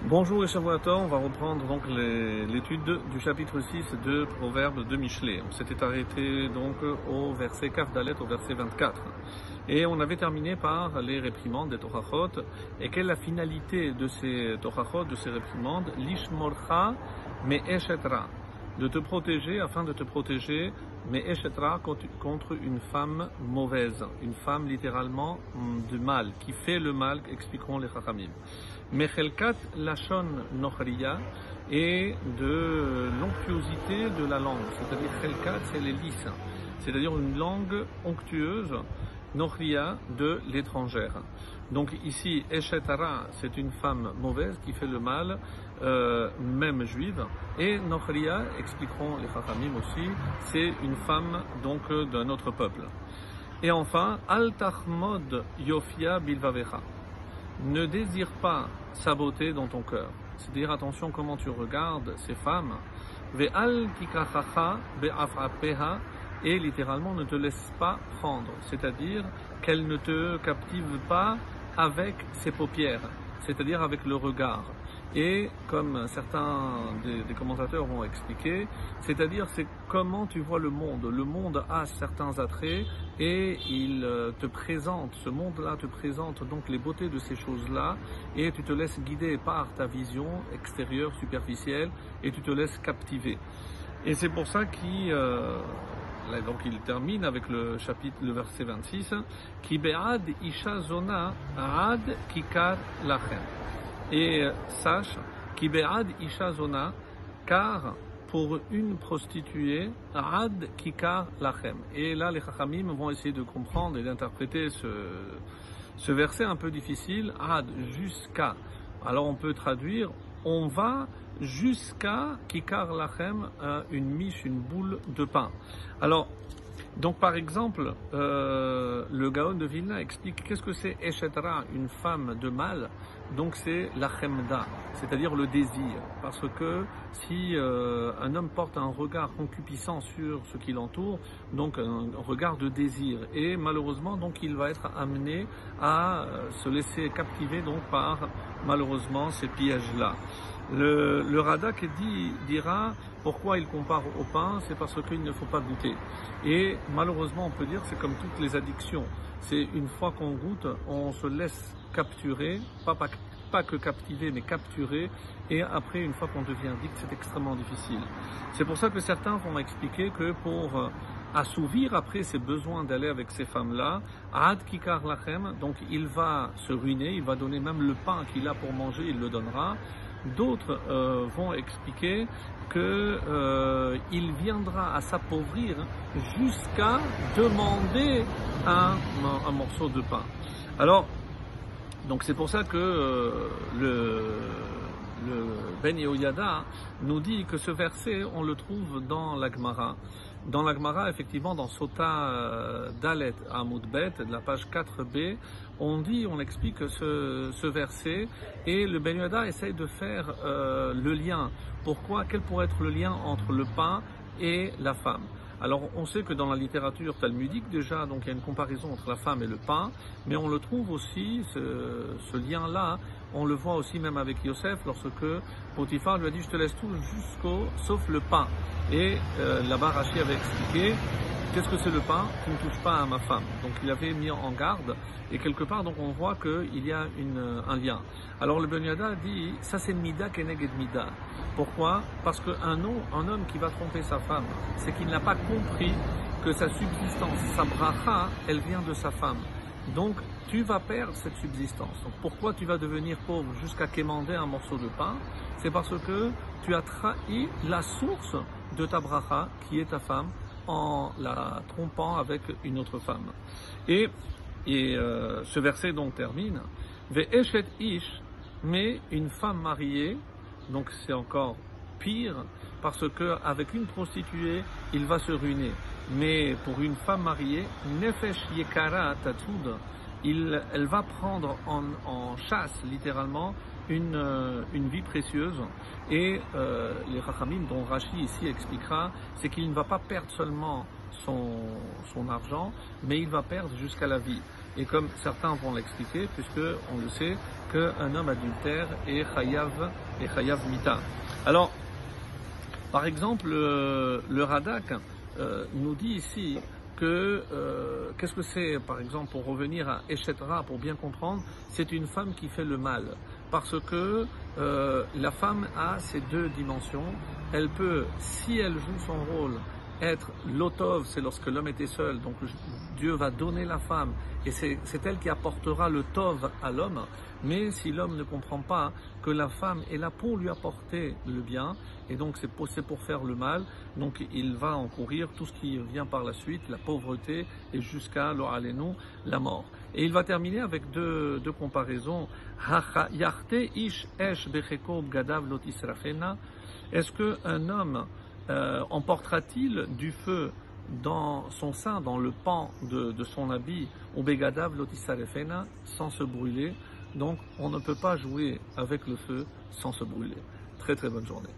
Bonjour et Shavuot, on va reprendre donc l'étude du chapitre 6 de Proverbes de Michelet. On s'était arrêté donc au verset Kaf Dalet, au verset 24. Et on avait terminé par les réprimandes des Torachot. Et quelle est la finalité de ces Torachot, de ces réprimandes? Lishmorcha me eshetra. De te protéger, afin de te protéger, mais eshetra contre une femme mauvaise, une femme littéralement du mal, qui fait le mal, expliqueront les Chachamim. Mechelkat lachon nochriya, et de l'onctuosité de la langue, c'est-à-dire chelkat, c'est les lisses, c'est-à-dire une langue onctueuse, nochriya, de l'étrangère. Donc ici, eshetara, c'est une femme mauvaise qui fait le mal, même juive, et nochriya, expliqueront les Chachamim aussi, c'est une femme donc d'un autre peuple. Et enfin, al tachmod yofia bilvavecha. Ne désire pas sa beauté dans ton cœur. C'est-à-dire, attention comment tu regardes ces femmes. Ve'al kikachacha be'afrapeha, et littéralement ne te laisse pas prendre. C'est-à-dire qu'elle ne te captive pas avec ses paupières, c'est-à-dire avec le regard. Et comme certains des commentateurs vont expliquer, c'est-à-dire c'est comment tu vois le monde. Le monde a certains attraits et il te présente, ce monde-là te présente donc les beautés de ces choses-là, et tu te laisses guider par ta vision extérieure, superficielle, et tu te laisses captiver. Et c'est pour ça donc il termine avec le verset 26, Ki be'ad isha zona ad kikar lachem. Et sache, Ki be'ad isha zona, car pour une prostituée, ad kikar lachem. Et là, les Chachamim vont essayer de comprendre et d'interpréter ce verset un peu difficile, ad, jusqu'à. Alors on peut traduire, on va jusqu'à kikar lachem, une miche, une boule de pain. Alors, donc par exemple, le Gaon de Vilna explique qu'est-ce que c'est Eshetra, une femme de mal. Donc c'est la chemda, c'est-à-dire le désir. Parce que si un homme porte un regard concupiscent sur ce qui l'entoure, donc un regard de désir, et malheureusement donc il va être amené à se laisser captiver donc par malheureusement ces pièges-là. Le Radak dira pourquoi il compare au pain, c'est parce qu'il ne faut pas goûter. Et malheureusement on peut dire c'est comme toutes les addictions. C'est une fois qu'on goûte, on se laisse capturer, pas que captiver, mais capturer, et après, une fois qu'on devient addict, c'est extrêmement difficile. C'est pour ça que certains vont expliquer que pour assouvir après ses besoins d'aller avec ces femmes-là, ad kikar lachem, donc il va se ruiner, il va donner même le pain qu'il a pour manger, il le donnera. D'autres vont expliquer qu'il viendra à s'appauvrir jusqu'à demander un morceau de pain. Alors, donc c'est pour ça que le Ben Yehoyada nous dit que ce verset, on le trouve dans la Gemara. Dans la Gemara, effectivement, dans Sota Dalet Amud Bet, de la page 4b, on explique ce verset, et le Ben Yehoyada essaye de faire le lien. Pourquoi? Quel pourrait être le lien entre le pain et la femme? Alors on sait que dans la littérature talmudique déjà, donc il y a une comparaison entre la femme et le pain, mais on le trouve aussi, ce lien-là, on le voit aussi même avec Yosef, lorsque Potiphar lui a dit je te laisse tout sauf le pain. Et là-bas Rashi avait expliqué qu'est-ce que c'est le pain? Tu ne touches pas à ma femme. Donc il avait mis en garde, et quelque part donc on voit qu'il y a un lien. Alors le Ben Yehoyada dit ça c'est mida keneged mida. Pourquoi? Parce qu'un homme qui va tromper sa femme, c'est qu'il n'a pas compris que sa subsistance, sa bracha, elle vient de sa femme. Donc tu vas perdre cette subsistance. Donc pourquoi tu vas devenir pauvre jusqu'à quémander un morceau de pain? C'est parce que tu as trahi la source de ta bracha, qui est ta femme, en la trompant avec une autre femme. Et ce verset donc termine Ve'eshet ish, mais une femme mariée, donc c'est encore pire, parce que avec une prostituée, il va se ruiner. Mais pour une femme mariée, nefesh yekara tatud, elle va prendre en chasse littéralement une vie précieuse. Et les Chachamim, dont Rashi ici expliquera, c'est qu'il ne va pas perdre seulement son argent, mais il va perdre jusqu'à la vie. et comme certains vont l'expliquer, puisque on le sait, qu'un homme adultère est chayav mita. Alors, par exemple, le Radak nous dit ici que, qu'est-ce que c'est, par exemple, pour revenir à Eshetra, pour bien comprendre, c'est une femme qui fait le mal. Parce que la femme a ces deux dimensions. Elle peut, si elle joue son rôle, être l'otov, c'est lorsque l'homme était seul, donc Dieu va donner la femme, et c'est elle qui apportera le tov à l'homme. Mais si l'homme ne comprend pas que la femme est là pour lui apporter le bien, et donc c'est pour faire le mal, donc il va encourir tout ce qui vient par la suite, la pauvreté, et jusqu'à l'oralenu, la mort. Et il va terminer avec deux comparaisons. Est-ce qu'un homme emportera-t-il du feu dans son sein, dans le pan de son habit, ou begadav lotisarefena, sans se brûler? Donc on ne peut pas jouer avec le feu sans se brûler. Très très bonne journée.